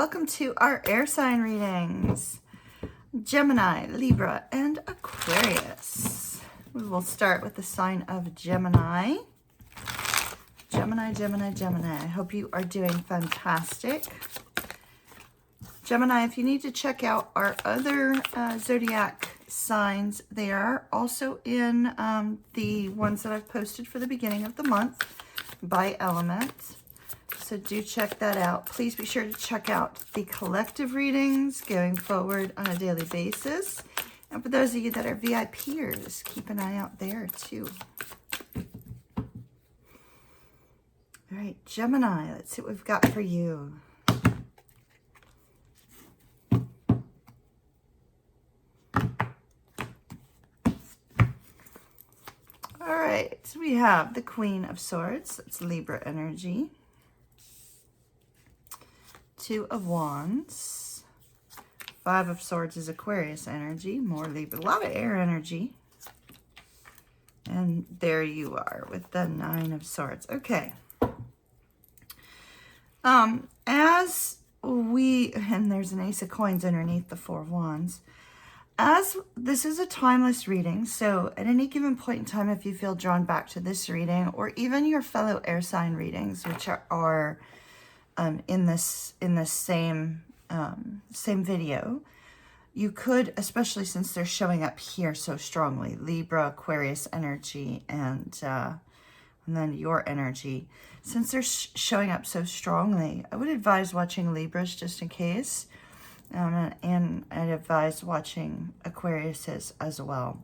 welcome to our air sign readings. Gemini, Libra, and Aquarius. We will start with the sign of Gemini. Gemini. I hope you are doing fantastic. Gemini, if you need to check out our other zodiac signs, they are also in the ones that I've posted for the beginning of the month by element. So do check that out. Please be sure to check out the collective readings going forward on a daily basis. And for those of you that are VIPers, keep an eye out there too. All right, Gemini, let's see what we've got for you. All right, so we have the Queen of Swords. That's Libra energy. Two of Wands. Five of Swords is Aquarius energy. More Libra. A lot of air energy. And there you are with the Nine of Swords. Okay. And there's an Ace of Coins underneath the Four of Wands. As this is a timeless reading, so at any given point in time, if you feel drawn back to this reading, or even your fellow air sign readings, which are in this same video, you could, especially since they're showing up here so strongly, Libra, Aquarius energy, and then your energy, since they're showing up so strongly, I would advise watching Libras just in case, and I'd advise watching Aquariuses as well.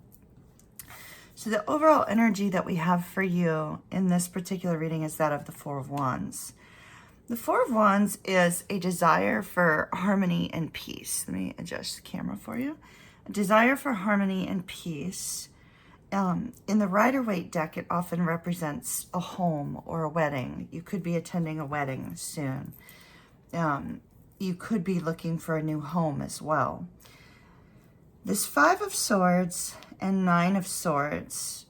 So the overall energy that we have for you in this particular reading is that of the Four of Wands. The Four of Wands is a desire for harmony and peace. Let me adjust the camera for you. A desire for harmony and peace. In the Rider-Waite deck, it often represents a home or a wedding. You could be attending a wedding soon. You could be looking for a new home as well. This Five of Swords and Nine of Swords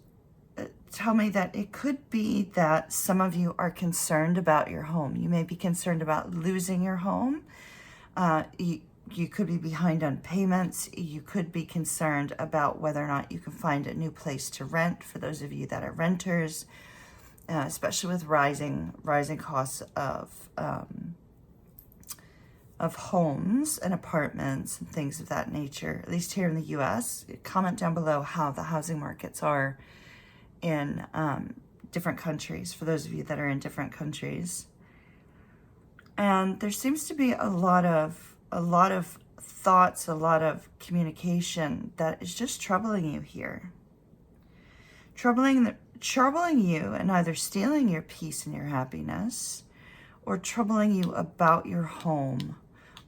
tell me that it could be that some of you are concerned about your home. You may be concerned about losing your home. You could be behind on payments. You could be concerned about whether or not you can find a new place to rent for those of you that are renters, especially with rising costs of homes and apartments and things of that nature, at least here in the U.S. Comment down below how the housing markets are in different countries, for those of you that are in different countries. And there seems to be a lot of thoughts, a lot of communication that is just troubling you here. Troubling you and either stealing your peace and your happiness, or troubling you about your home,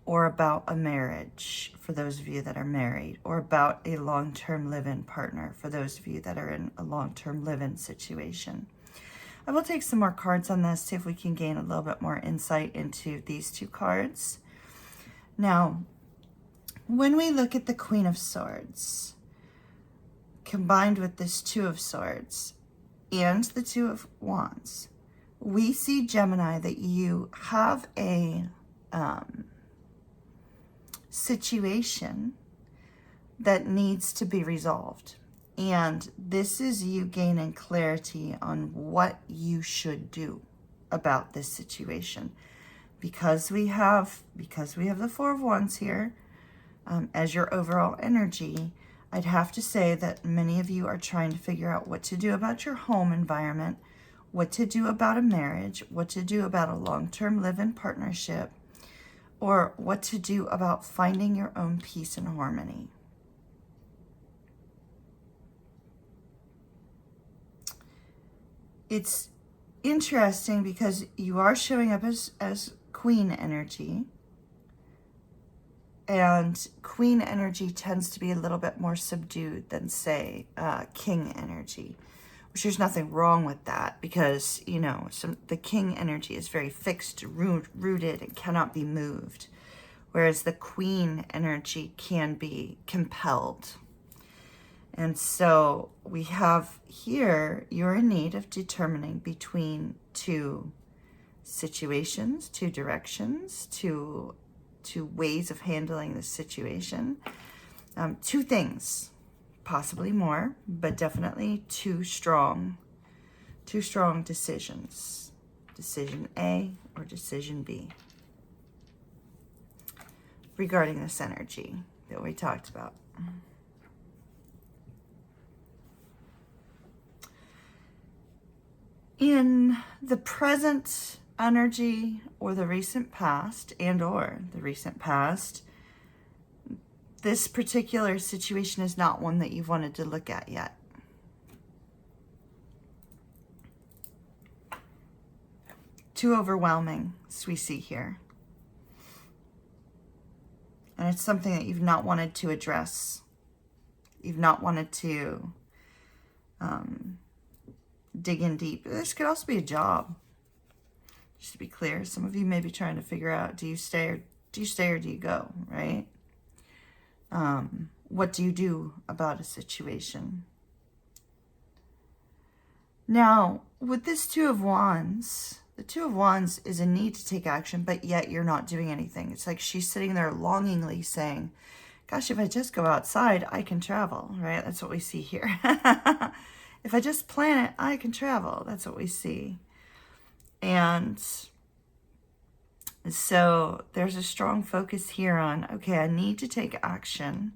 or about a marriage for those of you that are married, or about a long-term live-in partner for those of you that are in a long-term live-in situation. I will take some more cards on this, see if we can gain a little bit more insight into these two cards. Now, when we look at the Queen of Swords, combined with this Two of Swords and the Two of Wands, we see, Gemini, that you have a situation that needs to be resolved. And this is you gaining clarity on what you should do about this situation. Because we have the Four of Wands here as your overall energy, I'd have to say that many of you are trying to figure out what to do about your home environment, what to do about a marriage, what to do about a long-term live-in partnership, or what to do about finding your own peace and harmony. It's interesting because you are showing up as Queen energy, and Queen energy tends to be a little bit more subdued than, say, King energy. Which there's nothing wrong with that, because, you know, the King energy is very fixed, rooted, and cannot be moved. Whereas the Queen energy can be compelled. And so we have here, you're in need of determining between two situations, two directions, two ways of handling this situation. Two things, possibly more, but definitely two strong decisions. Decision A or decision B regarding this energy that we talked about. In the present energy or the recent past this particular situation is not one that you've wanted to look at yet. Too overwhelming, as we see here. And it's something that you've not wanted to address. You've not wanted to dig in deep. This could also be a job. Just to be clear, some of you may be trying to figure out, do you stay or do you go, right? What do you do about a situation? Now, with this Two of Wands, the Two of Wands is a need to take action, but yet you're not doing anything. It's like she's sitting there longingly saying, gosh, if I just go outside, I can travel, right? That's what we see here. If I just plan it, I can travel. That's what we see. And so there's a strong focus here on, okay, I need to take action,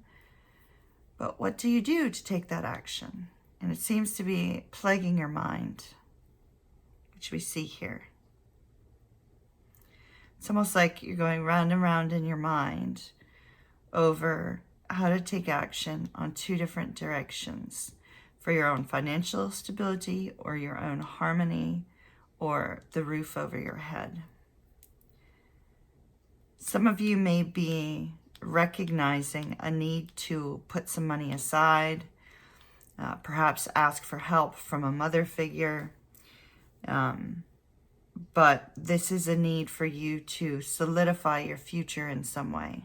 but what do you do to take that action? And it seems to be plaguing your mind, which we see here. It's almost like you're going round and round in your mind over how to take action on two different directions for your own financial stability or your own harmony or the roof over your head. Some of you may be recognizing a need to put some money aside, perhaps ask for help from a mother figure, but this is a need for you to solidify your future in some way.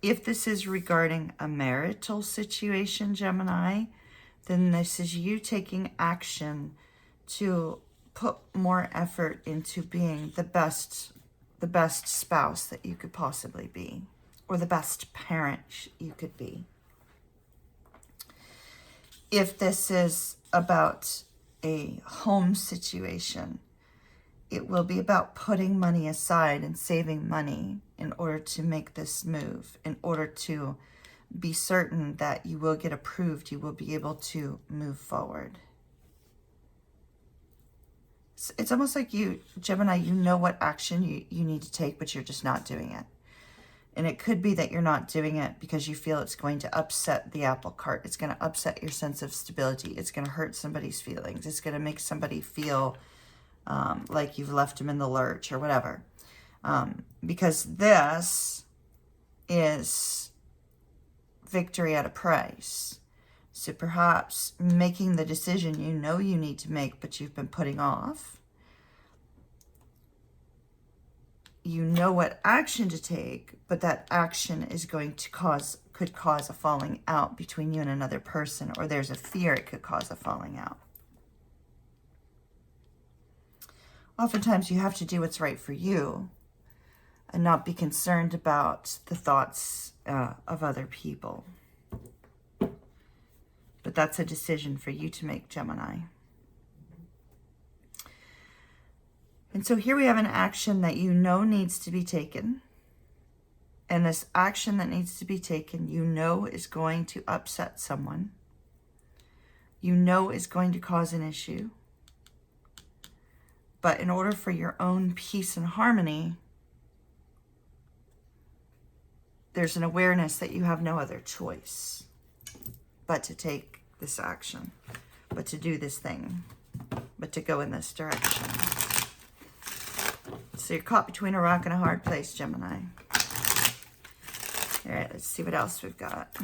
If this is regarding a marital situation, Gemini, then this is you taking action to put more effort into being the best spouse that you could possibly be, or the best parent you could be. If this is about a home situation, it will be about putting money aside and saving money in order to make this move, in order to be certain that you will get approved, you will be able to move forward. It's almost like you, Gemini, you know what action you need to take, but you're just not doing it. And it could be that you're not doing it because you feel it's going to upset the apple cart. It's going to upset your sense of stability. It's going to hurt somebody's feelings. It's going to make somebody feel like you've left them in the lurch or whatever. Because this is victory at a price. So perhaps making the decision you know you need to make, but you've been putting off. You know what action to take, but that action is going to could cause a falling out between you and another person, or there's a fear it could cause a falling out. Oftentimes you have to do what's right for you and not be concerned about the thoughts of other people. But that's a decision for you to make, Gemini. And so here we have an action that you know needs to be taken. And this action that needs to be taken, you know is going to upset someone. You know is going to cause an issue. But in order for your own peace and harmony, there's an awareness that you have no other choice but to take this action, but to do this thing, but to go in this direction. So you're caught between a rock and a hard place, Gemini. All right, let's see what else we've got.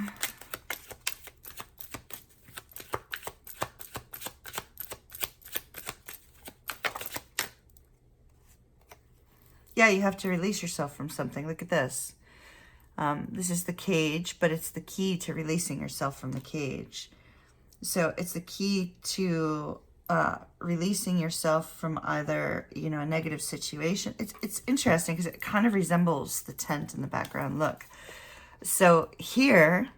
Yeah, you have to release yourself from something. Look at this. This is the cage, but it's the key to releasing yourself from the cage. So it's the key to releasing yourself from either, you know, a negative situation. It's interesting because it kind of resembles the tent in the background. Look. So here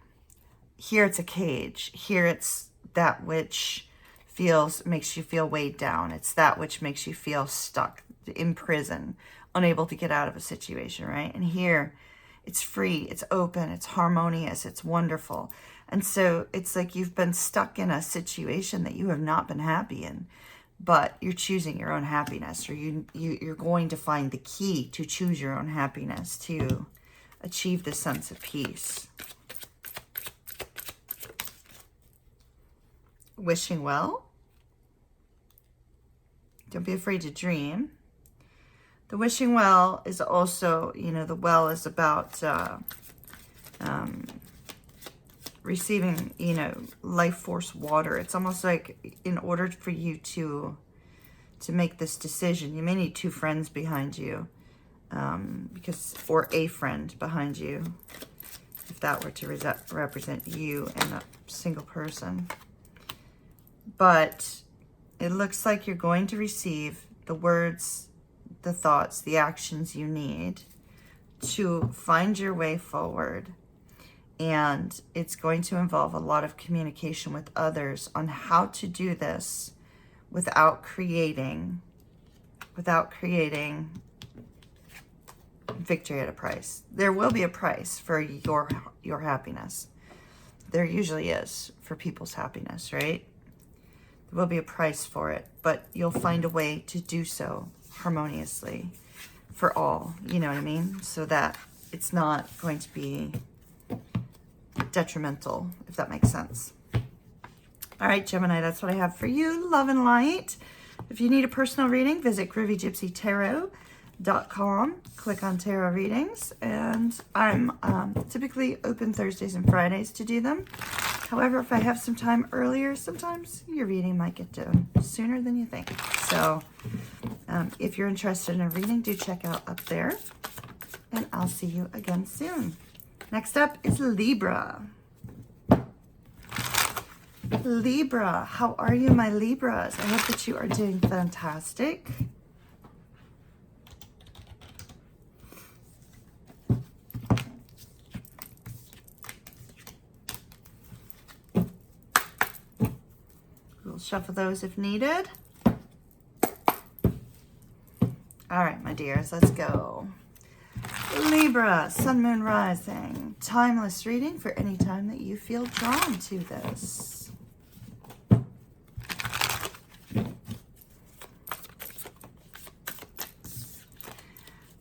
it's a cage. Here it's that which makes you feel weighed down. It's that which makes you feel stuck in prison, unable to get out of a situation, right? And here it's free, it's open, it's harmonious, it's wonderful. And so it's like you've been stuck in a situation that you have not been happy in, but you're choosing your own happiness, or you're going to find the key to choose your own happiness, to achieve this sense of peace. Wishing well. Don't be afraid to dream. The wishing well is also, you know, the well is about receiving, you know, life force water. It's almost like in order for you to make this decision, you may need two friends behind you, or a friend behind you, if that were to represent you and a single person. But it looks like you're going to receive the words, the thoughts, the actions you need to find your way forward. And it's going to involve a lot of communication with others on how to do this without creating victory at a price. There will be a price for your happiness. There usually is for people's happiness, right? There will be a price for it, but you'll find a way to do so harmoniously for all, you know what I mean? So that it's not going to be detrimental, if that makes sense. All right, Gemini, that's what I have for you. Love and light. If you need a personal reading, visit groovygypsytarot.com. Click on tarot readings, and I'm typically open Thursdays and Fridays to do them. However, if I have some time earlier, sometimes your reading might get done sooner than you think. So if you're interested in a reading, do check out up there, and I'll see you again soon. Next up is Libra. Libra, how are you, my Libras? I hope that you are doing fantastic. We'll shuffle those if needed. All right, my dears, let's go. Libra, Sun, Moon, Rising. Timeless reading for any time that you feel drawn to this.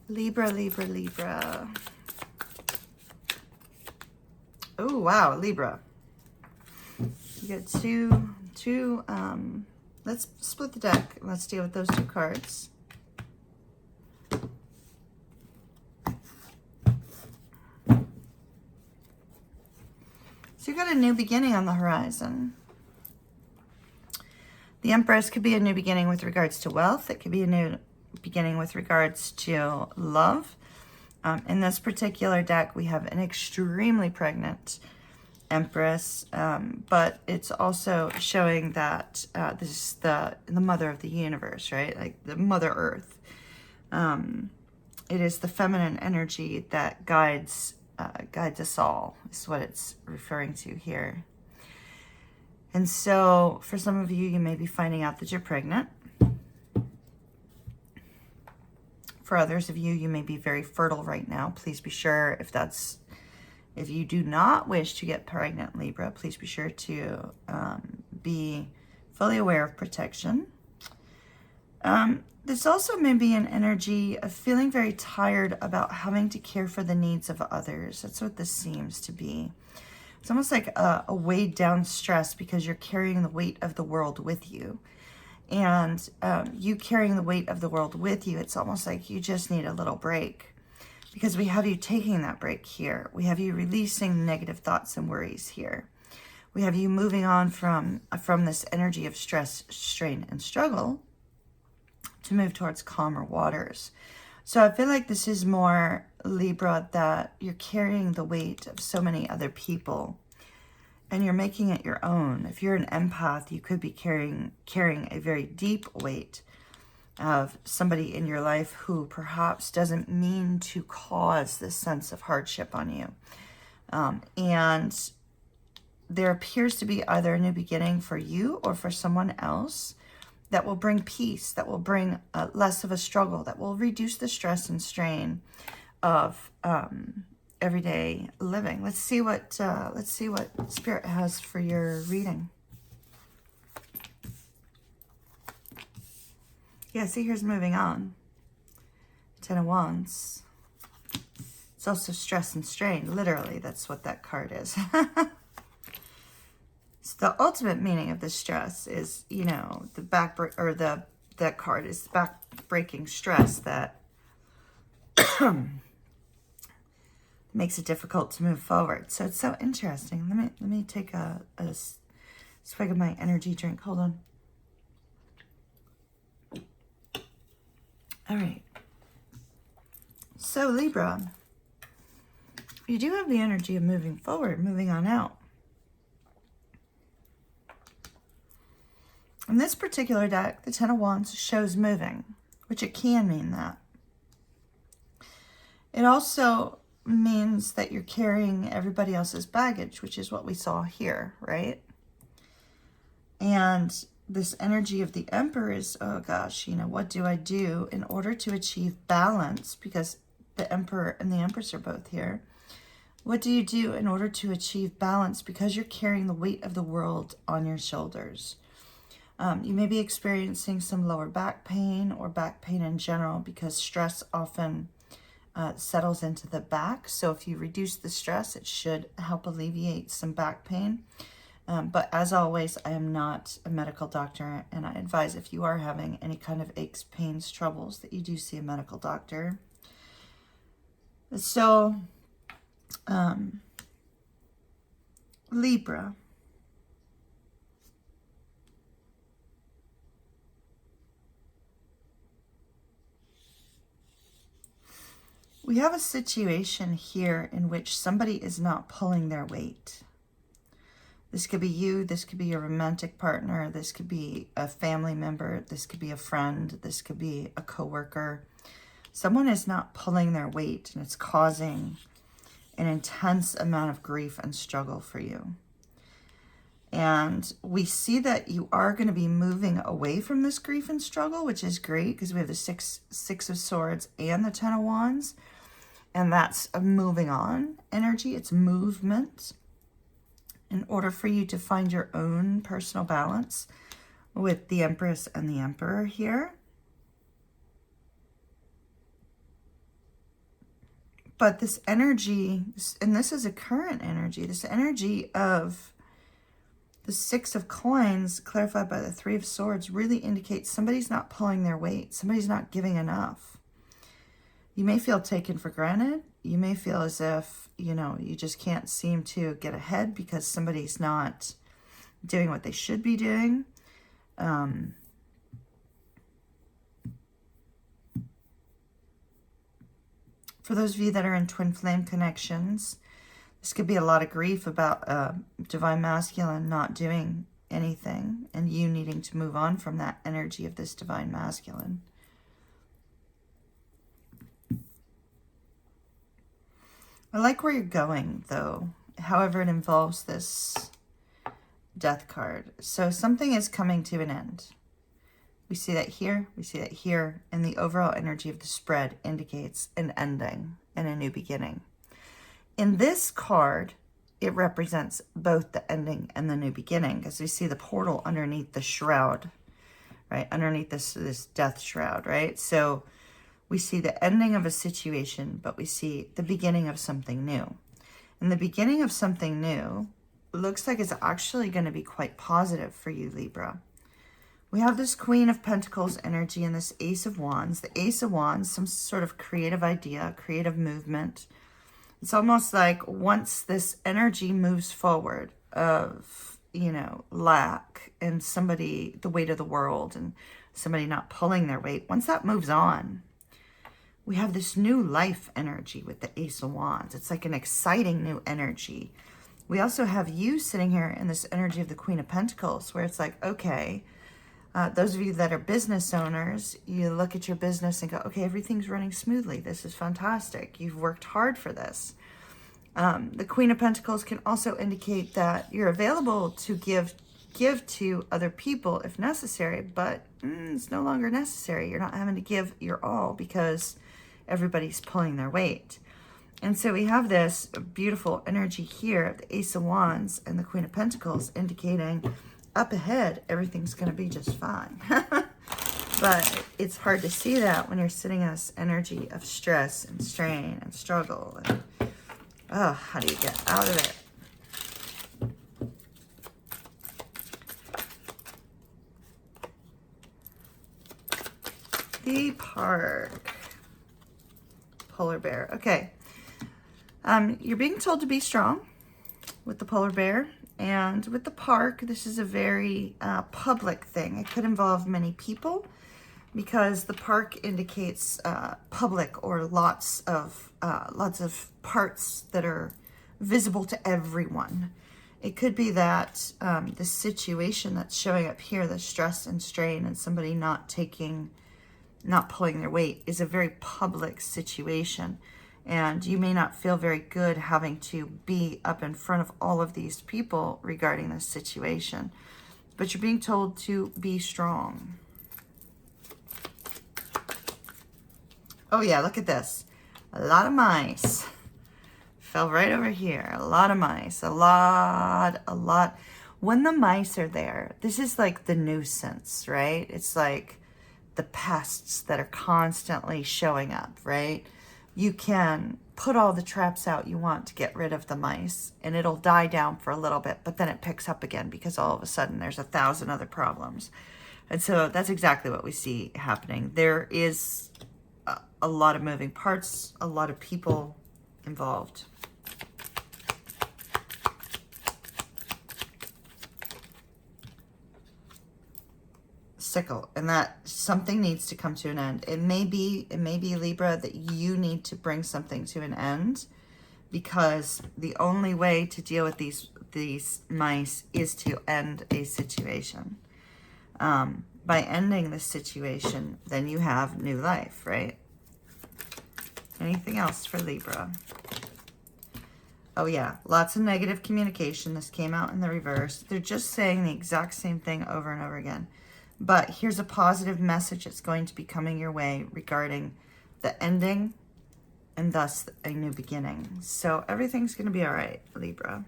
Libra, Libra, Libra. Oh, wow, Libra. You get two, let's split the deck. Let's deal with those two cards. So you've got a new beginning on the horizon. The Empress could be a new beginning with regards to wealth. It could be a new beginning with regards to love. In this particular deck, we have an extremely pregnant Empress, but it's also showing that this is the mother of the universe, right? Like the Mother Earth. It is the feminine energy that guides us all, is what it's referring to here. And so for some of you, you may be finding out that you're pregnant. For others of you, you may be very fertile right now. Please be sure, if you do not wish to get pregnant, Libra, please be sure to be fully aware of protection. There's also maybe an energy of feeling very tired about having to care for the needs of others. That's what this seems to be. It's almost like a weighed down stress because you're carrying the weight of the world with you. And you carrying the weight of the world with you, it's almost like you just need a little break. Because we have you taking that break here. We have you releasing negative thoughts and worries here. We have you moving on from this energy of stress, strain, and struggle to move towards calmer waters. So I feel like this is more, Libra, that you're carrying the weight of so many other people. and you're making it your own. If you're an empath, you could be carrying a very deep weight of somebody in your life who perhaps doesn't mean to cause this sense of hardship on you. And there appears to be either a new beginning for you or for someone else that will bring peace, that will bring less of a struggle, that will reduce the stress and strain of everyday living. Let's see what Spirit has for your reading. Yeah, see, here's moving on. 10 of Wands. It's also stress and strain. Literally, that's what that card is. So the ultimate meaning of the stress is, you know, that card is back-breaking stress that makes it difficult to move forward. So it's so interesting. Let me take a swig of my energy drink. Hold on. All right. So Libra, you do have the energy of moving forward, moving on out. In this particular deck, the 10 of Wands shows moving, which it can mean that. It also means that you're carrying everybody else's baggage, which is what we saw here, right? And this energy of the Emperor is, oh gosh, you know, what do I do in order to achieve balance? Because the Emperor and the Empress are both here. What do you do in order to achieve balance? Because you're carrying the weight of the world on your shoulders. You may be experiencing some lower back pain or back pain in general because stress often settles into the back. So if you reduce the stress, it should help alleviate some back pain. But as always, I am not a medical doctor, and I advise if you are having any kind of aches, pains, troubles, that you do see a medical doctor. So, Libra. We have a situation here in which somebody is not pulling their weight. This could be you, this could be your romantic partner, this could be a family member, this could be a friend, this could be a coworker. Someone is not pulling their weight, and it's causing an intense amount of grief and struggle for you. And we see that you are going to be moving away from this grief and struggle, which is great because we have the Six of Swords and the 10 of Wands. And that's a moving on energy. It's movement. In order for you to find your own personal balance with the Empress and the Emperor here. But this energy, and this is a current energy, this energy of the Six of Coins, clarified by the Three of Swords, really indicates somebody's not pulling their weight. Somebody's not giving enough. You may feel taken for granted. You may feel as if, you know, you just can't seem to get ahead because somebody's not doing what they should be doing. For those of you that are in twin flame connections, this could be a lot of grief about divine masculine not doing anything and you needing to move on from that energy of this divine masculine. I like where you're going, though, however it involves this Death card. So something is coming to an end. We see that here, we see that here, and the overall energy of the spread indicates an ending and a new beginning. In this card, it represents both the ending and the new beginning, because we see the portal underneath the shroud, right? Underneath this death shroud, right? So we see the ending of a situation, but we see the beginning of something new. And the beginning of something new looks like it's actually going to be quite positive for you, Libra. We have this Queen of Pentacles energy and this Ace of Wands. The Ace of Wands, some sort of creative idea, creative movement. It's almost like once this energy moves forward of, you know, lack and somebody, the weight of the world and somebody not pulling their weight, once that moves on, we have this new life energy with the Ace of Wands. It's like an exciting new energy We also have you sitting here in this energy of the Queen of Pentacles, where it's like, okay, those of you that are business owners, you look at your business and go, okay, everything's running smoothly. This is fantastic. You've worked hard for this. The Queen of Pentacles can also indicate that you're available to give to other people if necessary, but it's no longer necessary. You're not having to give your all because everybody's pulling their weight. And so we have this beautiful energy here, the Ace of Wands and the Queen of Pentacles, indicating up ahead, everything's going to be just fine. But it's hard to see that when you're sitting in this energy of stress and strain and struggle. And, oh, how do you get out of it? The Park. Polar Bear. Okay. You're being told to be strong with the Polar Bear. And with the Park, this is a very public thing. It could involve many people because the Park indicates public or lots of parts that are visible to everyone. It could be that the situation that's showing up here, the stress and strain and somebody not pulling their weight, is a very public situation. And you may not feel very good having to be up in front of all of these people regarding this situation. But you're being told to be strong. Oh yeah, look at this. A lot of mice. Fell right over here. A lot of mice. A lot. When the mice are there, this is like the nuisance, right? It's like the pests that are constantly showing up, right? You can put all the traps out you want to get rid of the mice, and it'll die down for a little bit, but then it picks up again because all of a sudden there's 1,000 other problems. And so that's exactly what we see happening. There is a lot of moving parts, a lot of people involved. Sickle, and that something needs to come to an end. It may be Libra, that you need to bring something to an end, because the only way to deal with these mice is to end a situation. By ending the situation, then you have new life, right? Anything else for Libra? Oh yeah, lots of negative communication. This came out in the reverse. They're just saying the exact same thing over and over again. But here's a positive message that's going to be coming your way regarding the ending and thus a new beginning. So everything's going to be all right, Libra.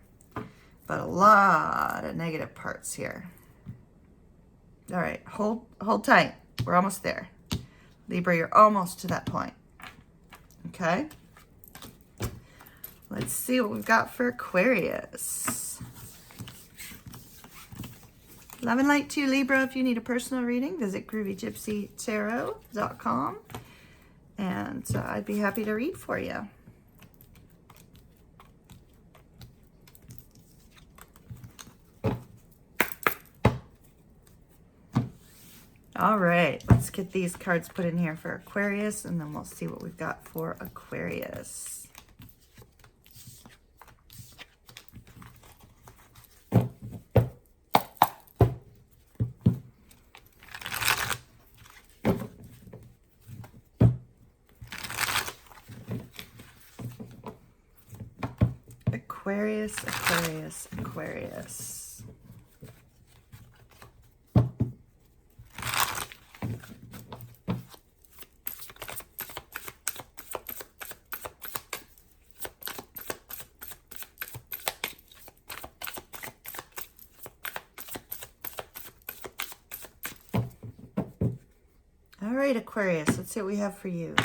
But a lot of negative parts here. All right, hold tight. We're almost there. Libra, you're almost to that point. Okay? Let's see what we've got for Aquarius. Love and light to you, Libra. If you need a personal reading, visit groovygypsytarot.com, and I'd be happy to read for you. All right, let's get these cards put in here for Aquarius, and then we'll see what we've got for Aquarius. Aquarius, Aquarius, Aquarius. All right, Aquarius, let's see what we have for you.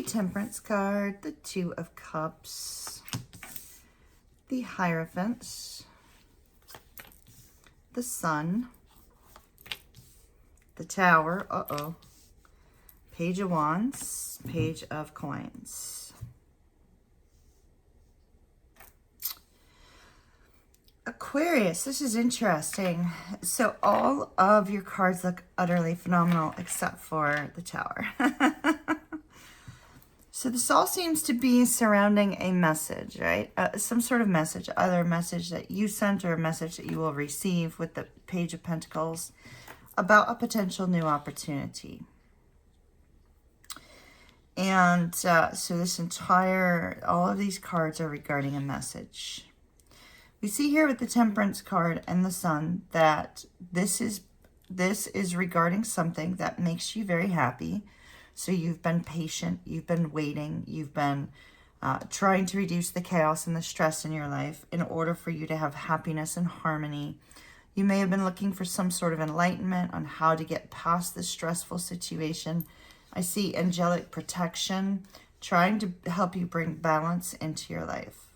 Temperance card, the Two of Cups, the Hierophant, the Sun, the Tower, Page of Wands, Page of Coins. Aquarius, this is interesting. So all of your cards look utterly phenomenal except for the Tower. So this all seems to be surrounding a message, right? Some sort of message, either a message that you sent or a message that you will receive with the Page of Pentacles about a potential new opportunity. And so this all of these cards are regarding a message. We see here with the Temperance card and the Sun that this is regarding something that makes you very happy. So you've been patient, you've been waiting, you've been trying to reduce the chaos and the stress in your life in order for you to have happiness and harmony. You may have been looking for some sort of enlightenment on how to get past this stressful situation. I see angelic protection trying to help you bring balance into your life.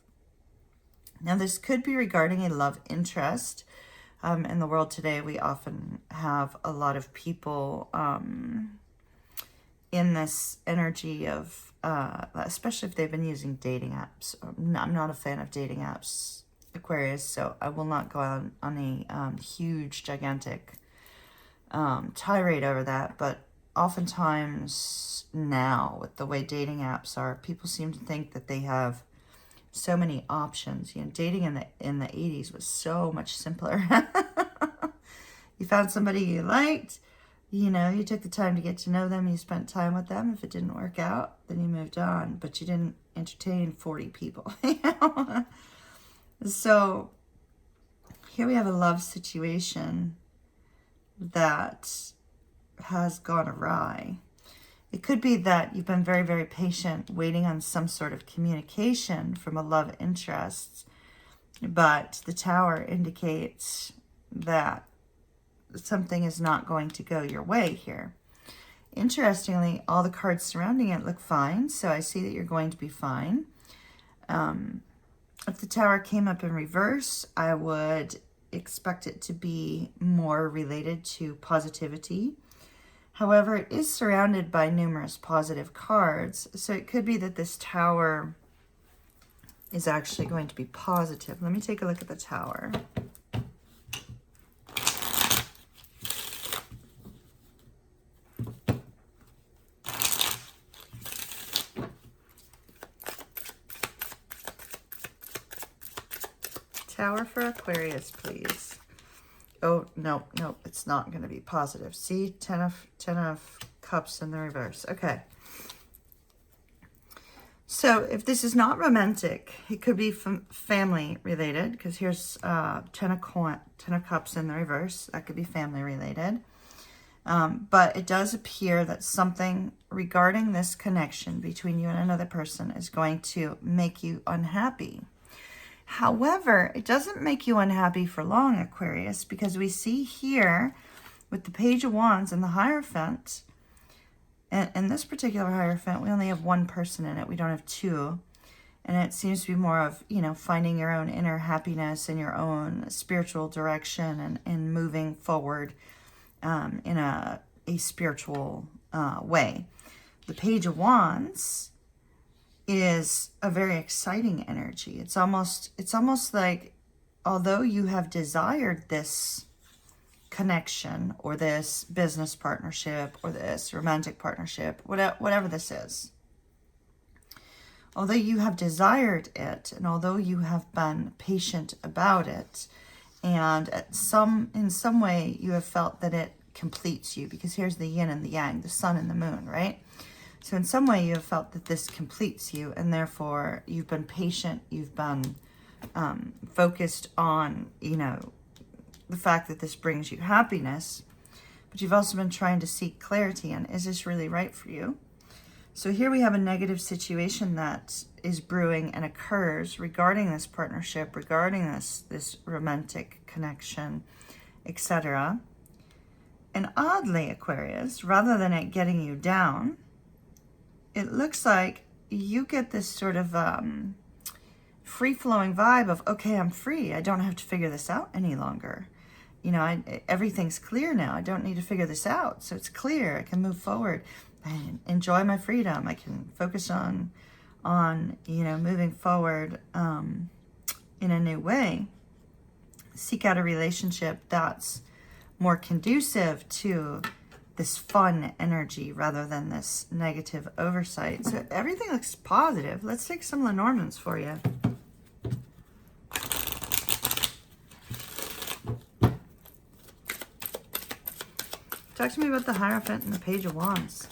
Now, this could be regarding a love interest. In the world today, we often have a lot of people in this energy of, especially if they've been using dating apps. I'm not a fan of dating apps, Aquarius, so I will not go on a huge, gigantic tirade over that. But oftentimes now, with the way dating apps are, people seem to think that they have so many options. You know, dating in the 80s was so much simpler. You found somebody you liked, you know, you took the time to get to know them, you spent time with them. If it didn't work out, then you moved on, but you didn't entertain 40 people. You know? So here we have a love situation that has gone awry. It could be that you've been very, very patient, waiting on some sort of communication from a love interest, but the Tower indicates that something is not going to go your way here. Interestingly, all the cards surrounding it look fine, so I see that you're going to be fine. If the Tower came up in reverse, I would expect it to be more related to positivity. However, it is surrounded by numerous positive cards, so it could be that this Tower is actually going to be positive. Let me take a look at the Tower. Tower for Aquarius, please. Oh, no, it's not going to be positive. See, 10 of Cups in the reverse. Okay. So if this is not romantic, it could be family related, because here's 10 of Cups in the reverse. That could be family related. But it does appear that something regarding this connection between you and another person is going to make you unhappy. However, it doesn't make you unhappy for long, Aquarius, because we see here with the Page of Wands and the Hierophant, and in this particular Hierophant, we only have one person in it. We don't have two. And it seems to be more of, you know, finding your own inner happiness and your own spiritual direction and moving forward in a spiritual way. The Page of Wands is a very exciting energy. It's almost like, although you have desired this connection or this business partnership or this romantic partnership, whatever this is, although you have desired it and although you have been patient about it, and in some way you have felt that it completes you, because here's the yin and the yang, the sun and the moon, right? So in some way you have felt that this completes you, and therefore you've been patient, you've been focused on, you know, the fact that this brings you happiness, but you've also been trying to seek clarity on, is this really right for you? So here we have a negative situation that is brewing and occurs regarding this partnership, regarding this romantic connection, etc. And oddly, Aquarius, rather than it getting you down, it looks like you get this sort of free-flowing vibe of, okay, I'm free. I don't have to figure this out any longer. You know, everything's clear now. I don't need to figure this out. So it's clear. I can move forward and enjoy my freedom. I can focus on you know, moving forward in a new way. Seek out a relationship that's more conducive to this fun energy rather than this negative oversight. So everything looks positive. Let's take some Lenormands for you. Talk to me about the Hierophant and the Page of Wands.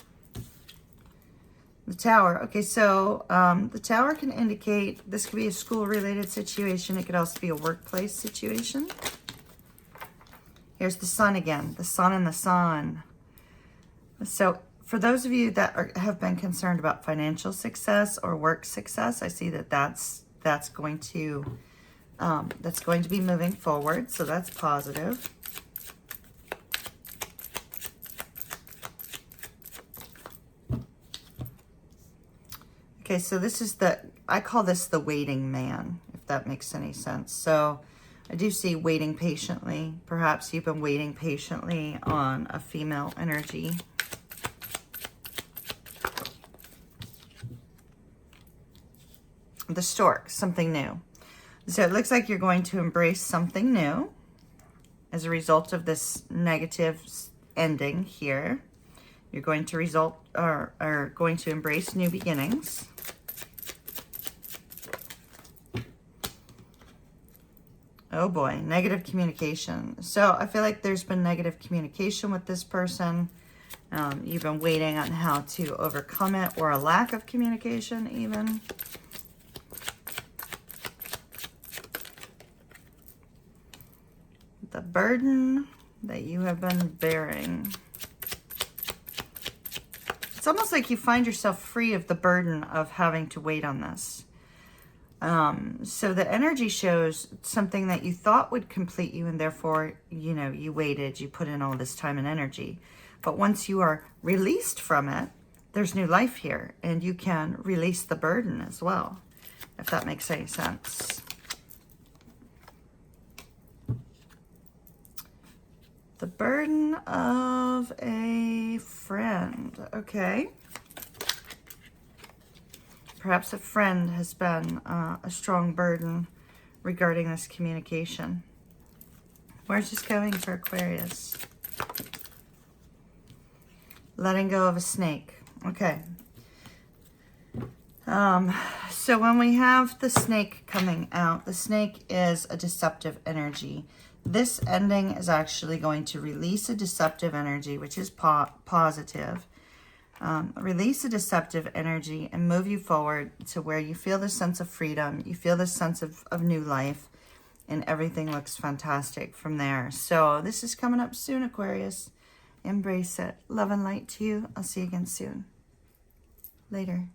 The Tower. Okay, so the Tower can indicate this could be a school-related situation. It could also be a workplace situation. Here's the Sun again. The Sun and the Sun. So for those of you that have been concerned about financial success or work success, I see that that's going to be moving forward. So that's positive. Okay, so this is I call this the waiting man, if that makes any sense. So I do see waiting patiently. Perhaps you've been waiting patiently on a female energy. The Stork, something new. So it looks like you're going to embrace something new as a result of this negative ending here. You're going to are going to embrace new beginnings. Oh boy, negative communication. So I feel like there's been negative communication with this person. You've been waiting on how to overcome it, or a lack of communication even. The burden that you have been bearing. It's almost like you find yourself free of the burden of having to wait on this. So the energy shows something that you thought would complete you, and therefore, you know, you waited, you put in all this time and energy. But once you are released from it, there's new life here, and you can release the burden as well, if that makes any sense. The burden of a friend. Okay. Perhaps a friend has been a strong burden regarding this communication. Where's this going for Aquarius? Letting go of a snake. Okay. So when we have the snake coming out, the snake is a deceptive energy. This ending is actually going to release a deceptive energy, which is positive. Release a deceptive energy and move you forward to where you feel this sense of freedom. You feel this sense of new life, and everything looks fantastic from there. So this is coming up soon, Aquarius. Embrace it. Love and light to you. I'll see you again soon. Later.